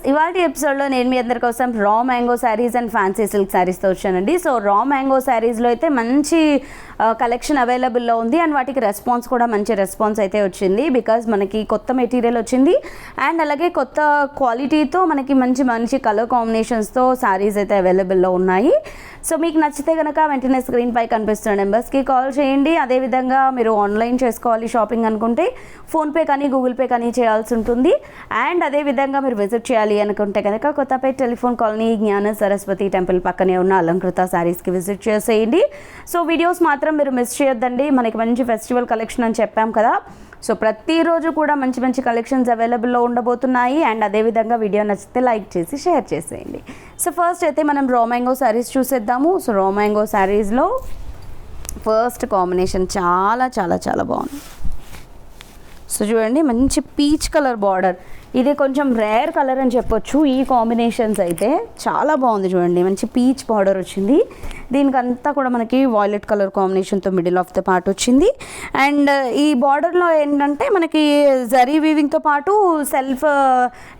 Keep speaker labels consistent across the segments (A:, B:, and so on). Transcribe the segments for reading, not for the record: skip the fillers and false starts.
A: ఇవాళ ఎపిసోడ్లో నేను మీ అందరి కోసం raw mango sarees and fancy silk శారీస్తో వచ్చానండి. సో రా మ్యాంగో శారీస్లో అయితే మంచి కలెక్షన్ అవైలబుల్లో ఉంది అండ్ వాటికి రెస్పాన్స్ కూడా మంచి రెస్పాన్స్ అయితే వచ్చింది. బికాజ్ మనకి కొత్త మెటీరియల్ వచ్చింది అండ్ అలాగే కొత్త క్వాలిటీతో మనకి మంచి మంచి కలర్ కాంబినేషన్స్తో శారీస్ అయితే అవైలబుల్లో ఉన్నాయి. సో మీకు నచ్చితే కనుక వెంటనే స్క్రీన్పై కనిపిస్తున్న నెంబర్స్కి కాల్ చేయండి. అదేవిధంగా మీరు ఆన్లైన్ చేసుకోవాలి షాపింగ్ అనుకుంటే ఫోన్పే కానీ గూగుల్ పే కానీ చేయాల్సి ఉంటుంది. అండ్ అదేవిధంగా మీరు విజిట్ చేయాలి అనుకుంటే కనుక కొత్తపేట టెలిఫోన్ కాలనీ జ్ఞాన సరస్వతి టెంపుల్ పక్కనే ఉన్న అలంకృత శారీస్కి విజిట్ చేసేయండి. సో వీడియోస్ మాత్రం మీరు మిస్ చేయొద్దండి. మనకి మంచి ఫెస్టివల్ కలెక్షన్ అని చెప్పాం కదా. సో ప్రతిరోజు కూడా మంచి మంచి కలెక్షన్స్ అవైలబుల్లో ఉండబోతున్నాయి. అండ్ అదేవిధంగా వీడియో నచ్చితే లైక్ చేసి షేర్ చేసేయండి. సో ఫస్ట్ అయితే మనం రా మ్యాంగో శారీస్ చూసేద్దాము. సో రా మ్యాంగో శారీస్లో ఫస్ట్ కాంబినేషన్ చాలా చాలా చాలా బాగుంది. సో చూడండి, మంచి పీచ్ కలర్ బార్డర్. ఇది కొంచెం రేర్ కలర్ అని చెప్పొచ్చు. ఈ కాంబినేషన్స్ అయితే చాలా బాగుంది. చూడండి, మంచి పీచ్ బార్డర్ వచ్చింది. దీనికంతా కూడా మనకి వాయిలెట్ కలర్ కాంబినేషన్తో మిడిల్ ఆఫ్ ద పార్ట్ వచ్చింది. అండ్ ఈ బార్డర్లో ఏంటంటే మనకి జరీ వీవింగ్తో పాటు సెల్ఫ్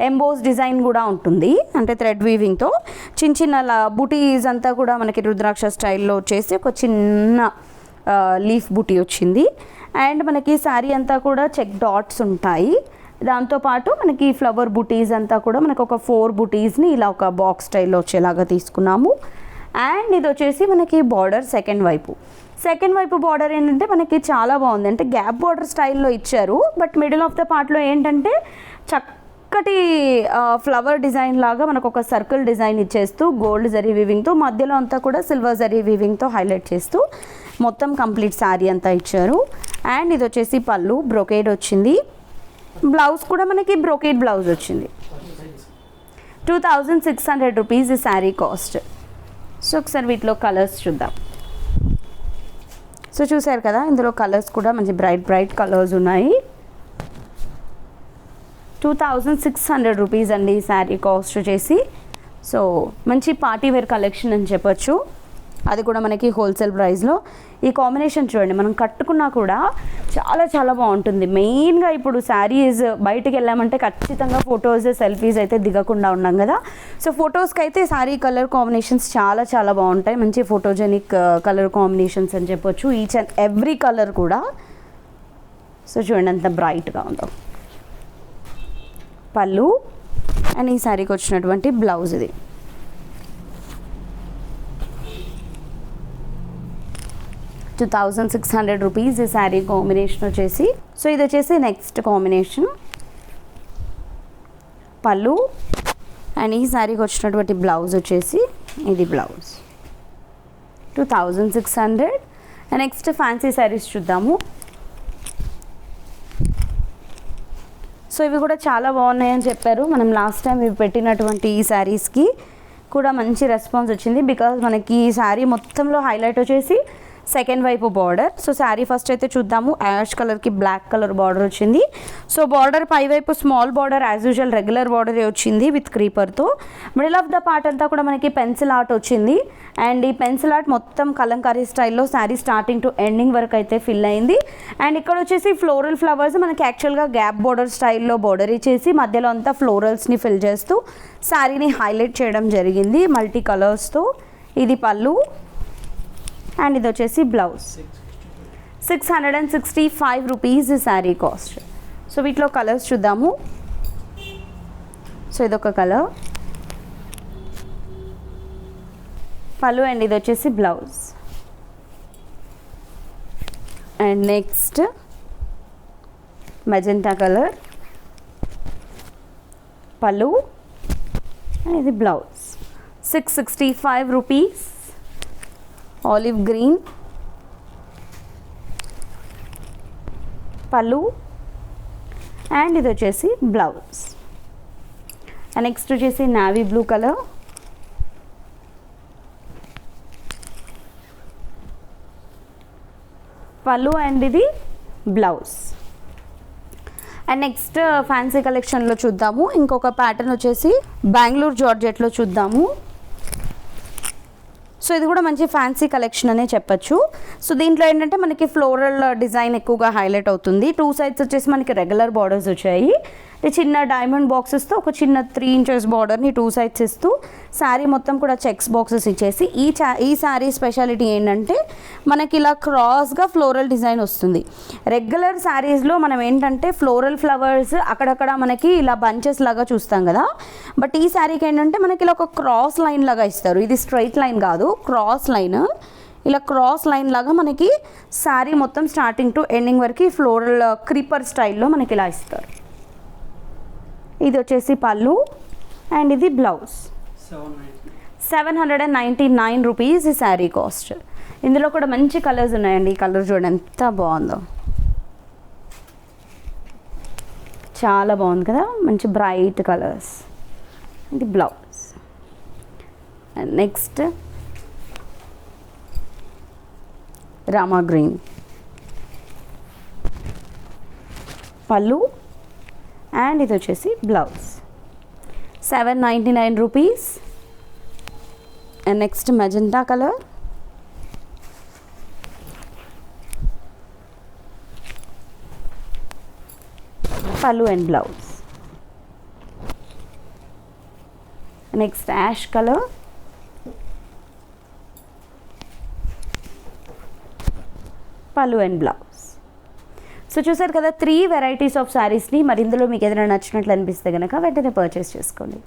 A: ఎంబోస్ డిజైన్ కూడా ఉంటుంది. అంటే థ్రెడ్ వీవింగ్తో చిన్న చిన్న బుటీస్ అంతా కూడా మనకి రుద్రాక్ష స్టైల్లో వచ్చేసి ఒక చిన్న లీఫ్ బుటీ వచ్చింది. అండ్ మనకి శారీ అంతా కూడా చెక్ డాట్స్ ఉంటాయి. దాంతోపాటు మనకి ఫ్లవర్ బుటీస్ అంతా కూడా మనకు ఒక 4 బుటీస్ని ఇలా ఒక బాక్స్ స్టైల్లో వచ్చేలాగా తీసుకున్నాము. అండ్ ఇది వచ్చేసి మనకి బార్డర్ సెకండ్ వైపు బార్డర్ ఏంటంటే మనకి చాలా బాగుంది. అంటే గ్యాప్ బార్డర్ స్టైల్లో ఇచ్చారు. బట్ మిడిల్ ఆఫ్ ద పార్ట్లో ఏంటంటే చక్కటి ఫ్లవర్ డిజైన్ లాగా మనకు ఒక సర్కిల్ డిజైన్ ఇచ్చేస్తూ గోల్డ్ జరీ వీవింగ్తో మధ్యలో అంతా కూడా సిల్వర్ జరీ వీవింగ్తో హైలైట్ చేస్తూ మొత్తం కంప్లీట్ శారీ అంతా ఇచ్చారు. అండ్ ఇది వచ్చేసి పళ్ళు బ్రొకేడ్ వచ్చింది. బ్లౌజ్ కూడా మనకి బ్రొకేడ్ బ్లౌజ్ వచ్చింది. 2600 రూపీస్ ఈ శారీ కాస్ట్. సో ఒకసారి వీటిలో కలర్స్ చూద్దాం. సో చూసారు కదా, ఇందులో కలర్స్ కూడా మంచి బ్రైట్ కలర్స్ ఉన్నాయి. 2600 రూపీస్ అండి ఈ శారీ కాస్ట్ వచ్చేసి. సో మంచి పార్టీ వేర్ కలెక్షన్ అని చెప్పొచ్చు. అది కూడా మనకి హోల్సేల్ ప్రైస్లో. ఈ కాంబినేషన్ చూడండి, మనం కట్టుకున్నా కూడా చాలా చాలా బాగుంటుంది. మెయిన్గా ఇప్పుడు శారీస్ బయటికి వెళ్ళామంటే ఖచ్చితంగా ఫొటోస్ సెల్ఫీస్ అయితే దిగకుండా ఉన్నాం కదా. సో ఫొటోస్కి అయితే శారీ కలర్ కాంబినేషన్స్ చాలా చాలా బాగుంటాయి. మంచి ఫోటోజెనిక్ కలర్ కాంబినేషన్స్ అని చెప్పొచ్చు. ఈచ్ అండ్ ఎవ్రీ కలర్ కూడా. సో చూడండి ఎంత బ్రైట్గా ఉందో. పళ్ళు అండ్ ఈ శారీకి వచ్చినటువంటి బ్లౌజ్ ఇది. 2600 రూపీస్ ఈ శారీ కాంబినేషన్ వచ్చేసి. సో ఇది వచ్చేసి నెక్స్ట్ కాంబినేషన్. పళ్ళు అండ్ ఈ శారీకి వచ్చినటువంటి బ్లౌజ్ వచ్చేసి ఇది బ్లౌజ్. 2600. నెక్స్ట్ ఫ్యాన్సీ శారీస్ చూద్దాము. సో ఇవి కూడా చాలా బాగున్నాయని చెప్పారు. మనం లాస్ట్ టైం ఇవి పెట్టినటువంటి ఈ శారీస్కి కూడా మంచి రెస్పాన్స్ వచ్చింది. బికాజ్ మనకి ఈ శారీ మొత్తంలో హైలైట్ వచ్చేసి సెకండ్ వైపు బార్డర్. సో శారీ ఫస్ట్ అయితే చూద్దాము. యాష్ కలర్కి బ్లాక్ కలర్ బార్డర్ వచ్చింది. సో బార్డర్ పై వైపు small border as usual regular బార్డరే వచ్చింది విత్ క్రీపర్తో. మిడిల్ ఆఫ్ ద పార్ట్ అంతా కూడా మనకి పెన్సిల్ ఆర్ట్ వచ్చింది. అండ్ ఈ పెన్సిల్ ఆర్ట్ మొత్తం కలంకారీ స్టైల్లో శారీ స్టార్టింగ్ టు ఎండింగ్ వరకు అయితే ఫిల్ అయింది. అండ్ ఇక్కడ వచ్చేసి ఫ్లోరల్ ఫ్లవర్స్ మనకి యాక్చువల్గా గ్యాప్ బార్డర్ స్టైల్లో బార్డర్ ఇచ్చేసి మధ్యలో అంతా ఫ్లోరల్స్ని ఫిల్ చేస్తూ శారీని హైలైట్ చేయడం జరిగింది మల్టీ కలర్స్తో. ఇది పళ్ళు అండ్ ఇది వచ్చేసి blouse. 665 rupees sari cost. So వీటిలో కలర్స్ చూద్దాము. సో ఇదొక కలర్ పళ్ళు అండ్ ఇది వచ్చేసి blouse. And next magenta colour pallu and ఇది blouse. 665 rupees. Olive green pallu and ఇది వచ్చేసి బ్లౌజ్. నెక్స్ట్ వచ్చేసి navy blue colour pallu and ఇది బ్లౌజ్. అండ్ నెక్స్ట్ ఫ్యాన్సీ కలెక్షన్లో చూద్దాము. ఇంకొక ప్యాటర్న్ వచ్చేసి బెంగళూరు జార్జెట్లో చూద్దాము. సో ఇది కూడా మంచి ఫ్యాన్సీ కలెక్షన్ అనే చెప్పొచ్చు. సో దీంట్లో ఏంటంటే మనకి ఫ్లోరల్ డిజైన్ ఎక్కువగా హైలైట్ అవుతుంది. 2 సైడ్స్ వచ్చేసి మనకి రెగ్యులర్ బార్డర్స్ వచ్చాయి. అంటే చిన్న డైమండ్ బాక్సెస్తో ఒక చిన్న 3 ఇంచెస్ బార్డర్ని 2 సైడ్స్ ఇస్తూ శారీ మొత్తం కూడా చెక్స్ బాక్సెస్ ఇచ్చేసి ఈ శారీ స్పెషాలిటీ ఏంటంటే మనకి ఇలా క్రాస్గా ఫ్లోరల్ డిజైన్ వస్తుంది. రెగ్యులర్ శారీస్లో మనం ఏంటంటే ఫ్లోరల్ ఫ్లవర్స్ అక్కడక్కడ మనకి ఇలా బంచెస్ లాగా చూస్తాం కదా, బట్ ఈ శారీకి ఏంటంటే మనకి ఇలా ఒక క్రాస్ లైన్ లాగా ఇస్తారు. ఇది స్ట్రైట్ లైన్ కాదు, క్రాస్ లైన్. ఇలా క్రాస్ లైన్ లాగా మనకి శారీ మొత్తం స్టార్టింగ్ టు ఎండింగ్ వరకు ఫ్లోరల్ క్రీపర్ స్టైల్లో మనకి ఇలా ఇస్తారు. ఇది వచ్చేసి పళ్ళు అండ్ ఇది బ్లౌజ్. 799 రూపీస్ ఈ శారీ కాస్ట్. ఇందులో కూడా మంచి కలర్స్ ఉన్నాయండి. ఈ కలర్ చూడండి ఎంత బాగుందో, చాలా బాగుంది కదా, మంచి బ్రైట్ కలర్స్. ఇది blouse. And next Rama green, pallu and ఇది వచ్చేసి blouse. 799 rupees. And next magenta colour, pallu and blouse. Next ash colour, pallu and blouse. So చూసారు కదా 3 వెరైటీస్ ఆఫ్ శారీస్ని. మరి ఇందులో మీకు ఏదైనా నచ్చినట్లు అనిపిస్తే కనుక వెంటనే పర్చేస్ చేసుకోండి.